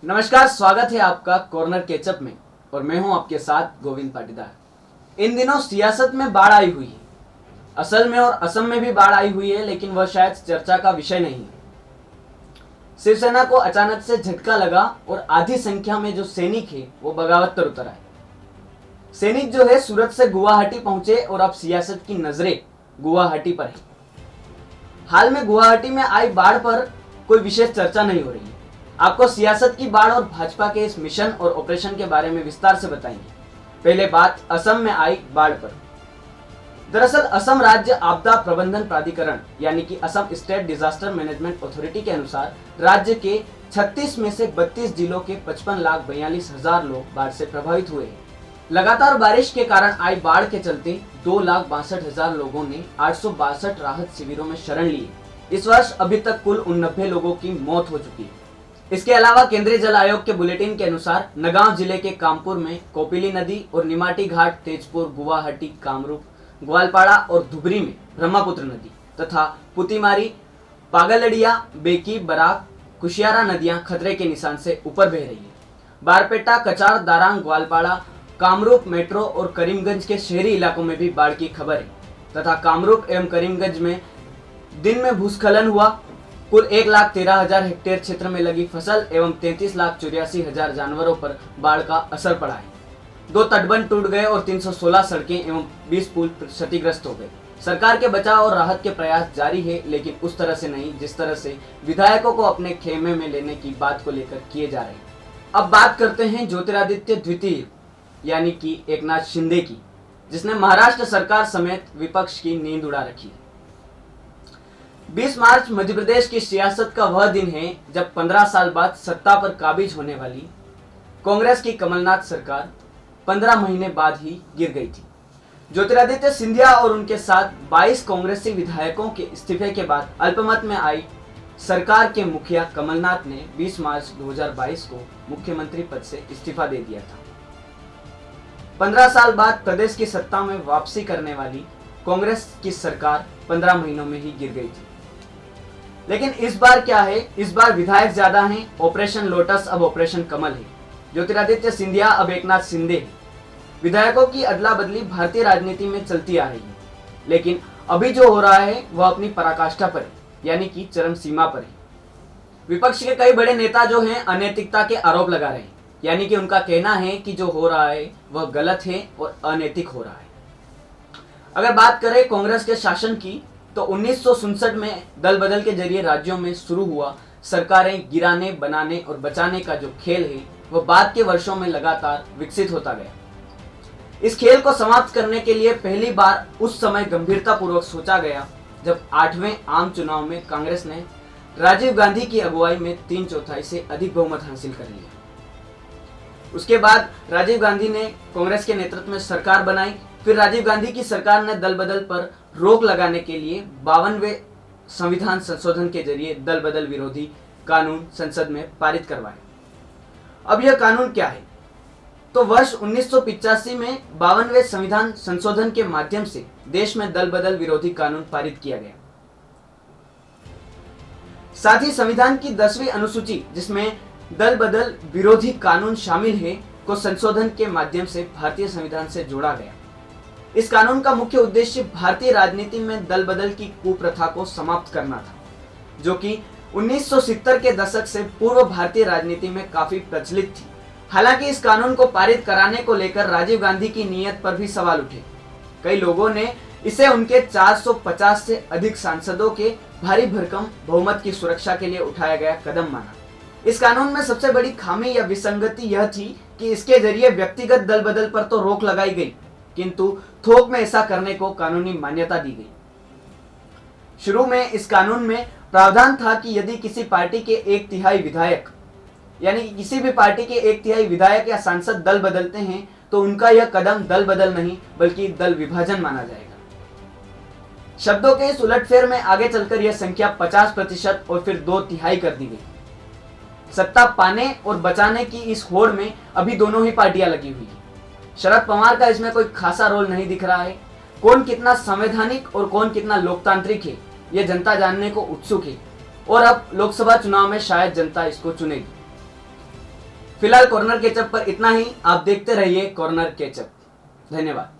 नमस्कार, स्वागत है आपका कॉर्नर केचप में और मैं हूं आपके साथ गोविंद पाटीदार। इन दिनों सियासत में बाढ़ आई हुई है। असल में और असम में भी बाढ़ आई हुई है, लेकिन वह शायद चर्चा का विषय नहीं है। शिवसेना को अचानक से झटका लगा और आधी संख्या में जो सैनिक है वो बगावत पर उतर आए। सैनिक जो है सूरत से गुवाहाटी पहुंचे और अब सियासत की नजरें गुवाहाटी पर है। हाल में गुवाहाटी में आई बाढ़ पर कोई विशेष चर्चा नहीं हो रही है। आपको सियासत की बाढ़ और भाजपा के इस मिशन और ऑपरेशन के बारे में विस्तार से बताएंगे। पहले बात असम में आई बाढ़ पर। दरअसल असम राज्य आपदा प्रबंधन प्राधिकरण यानी कि Assam state disaster management authority के अनुसार राज्य के 36 में से 32 जिलों के 55,42,000 लोग बाढ़ से प्रभावित हुए हैं। लगातार बारिश के कारण आई बाढ़ के चलते 2,62,000 लोगों ने 862 राहत शिविरों में शरण ली। इस वर्ष अभी तक कुल 89 लोगों की मौत हो चुकी है। इसके अलावा केंद्रीय जल आयोग के बुलेटिन के अनुसार नगांव जिले के कामपुर में कोपिली नदी और निमाटी घाट, तेजपुर, गुवाहाटी, कामरूप, ग्वालपाड़ा और धुबरी में ब्रह्मपुत्र नदी तथा पुतीमारी, पागलडिया, बेकी, बराक, कुशियारा नदियां खतरे के निशान से ऊपर बह रही है। बारपेटा, कचार, दारांग, ग्वालपाड़ा, कामरूप मेट्रो और करीमगंज के शहरी इलाकों में भी बाढ़ की खबर है तथा कामरूप एवं करीमगंज में दिन में भूस्खलन हुआ। कुल 1,13,000 हेक्टेयर क्षेत्र में लगी फसल एवं 33,84,000 जानवरों पर बाढ़ का असर पड़ा है। 2 तटबंध टूट गए और 316 सड़कें एवं 20 पुल क्षतिग्रस्त हो गए। सरकार के बचाव और राहत के प्रयास जारी है, लेकिन उस तरह से नहीं जिस तरह से विधायकों को अपने खेमे में लेने की बात को लेकर किए जा रहे हैं। अब बात करते हैं ज्योतिरादित्य द्वितीय यानी कि एकनाथ शिंदे की, जिसने महाराष्ट्र सरकार समेत विपक्ष की नींद उड़ा रखी है। 20 मार्च मध्य प्रदेश की सियासत का वह दिन है जब 15 साल बाद सत्ता पर काबिज होने वाली कांग्रेस की कमलनाथ सरकार 15 महीने बाद ही गिर गई थी। ज्योतिरादित्य सिंधिया और उनके साथ 22 कांग्रेसी विधायकों के इस्तीफे के बाद अल्पमत में आई सरकार के मुखिया कमलनाथ ने 20 मार्च 2022 को मुख्यमंत्री पद से इस्तीफा दे दिया था। 15 साल बाद प्रदेश की सत्ता में वापसी करने वाली कांग्रेस की सरकार 15 महीनों में ही गिर गई थी। लेकिन इस बार क्या है, इस बार विधायक ज्यादा हैं। ऑपरेशन लोटस अब ऑपरेशन कमल है। ज्योतिरादित्य सिंधिया अब एकनाथ शिंदे है। विधायकों की अदला बदली भारतीय राजनीति में चलती आ रही है, लेकिन अभी जो हो रहा है वह अपनी पराकाष्ठा पर है, यानी कि चरम सीमा पर है। विपक्ष के कई बड़े नेता जो हैं अनैतिकता के आरोप लगा रहे हैं, यानी कि उनका कहना है कि जो हो रहा है वह गलत है और अनैतिक हो रहा है। अगर बात करें कांग्रेस के शासन की, तो 1967 में दल बदल के जरिए राज्यों में शुरू हुआ सरकारें गिराने, बनाने और बचाने का जो खेल है वह बाद के वर्षों में लगातार विकसित होता गया। इस खेल को समाप्त करने के लिए पहली बार उस समय गंभीरतापूर्वक सोचा गया जब 8वें आम चुनाव में कांग्रेस ने राजीव गांधी की अगुवाई में 3/4 से अधिक बहुमत हासिल कर लिया। उसके बाद राजीव गांधी ने कांग्रेस के नेतृत्व में सरकार बनाई। फिर राजीव गांधी की सरकार ने दल बदल पर रोक लगाने के लिए 52वें संविधान संशोधन के जरिए दल बदल विरोधी कानून संसद में पारित करवाया। अब यह कानून क्या है? तो वर्ष 1985 में 52वें संविधान संशोधन के माध्यम से देश में दल बदल विरोधी कानून पारित किया गया। साथ ही संविधान की 10वीं अनुसूची, जिसमें दल बदल विरोधी कानून शामिल है, को संशोधन के माध्यम से भारतीय संविधान से जोड़ा गया। इस कानून का मुख्य उद्देश्य भारतीय राजनीति में दल बदल की कुप्रथा को समाप्त करना था, जो कि 1970 के दशक से पूर्व भारतीय राजनीति में काफी प्रचलित थी। हालांकि इस कानून को पारित कराने को लेकर राजीव गांधी की नीयत पर भी सवाल उठे। कई लोगों ने इसे उनके 450 से अधिक सांसदों के भारी भरकम बहुमत की सुरक्षा के लिए उठाया गया कदम माना। इस कानून में सबसे बड़ी खामी या विसंगति यह थी कि इसके जरिए व्यक्तिगत दल बदल पर तो रोक लगाई गई, किंतु थोक में ऐसा करने को कानूनी मान्यता दी गई। शुरू में इस कानून में प्रावधान था कि यदि किसी पार्टी के 1/3 विधायक, यानी कि किसी भी पार्टी के 1/3 विधायक या सांसद दल बदलते हैं तो उनका यह कदम दल बदल नहीं बल्कि दल विभाजन माना जाएगा। शब्दों के इस उलटफेर में आगे चलकर यह संख्या 50% और फिर 2/3 कर दी गई। सत्ता पाने और बचाने की इस होड़ में अभी दोनों ही पार्टियां लगी हुई है। शरद पवार का इसमें कोई खासा रोल नहीं दिख रहा है। कौन कितना संवैधानिक और कौन कितना लोकतांत्रिक है, यह जनता जानने को उत्सुक है और अब लोकसभा चुनाव में शायद जनता इसको चुनेगी। फिलहाल कॉर्नर केचप पर इतना ही। आप देखते रहिए कॉर्नर केचप। धन्यवाद।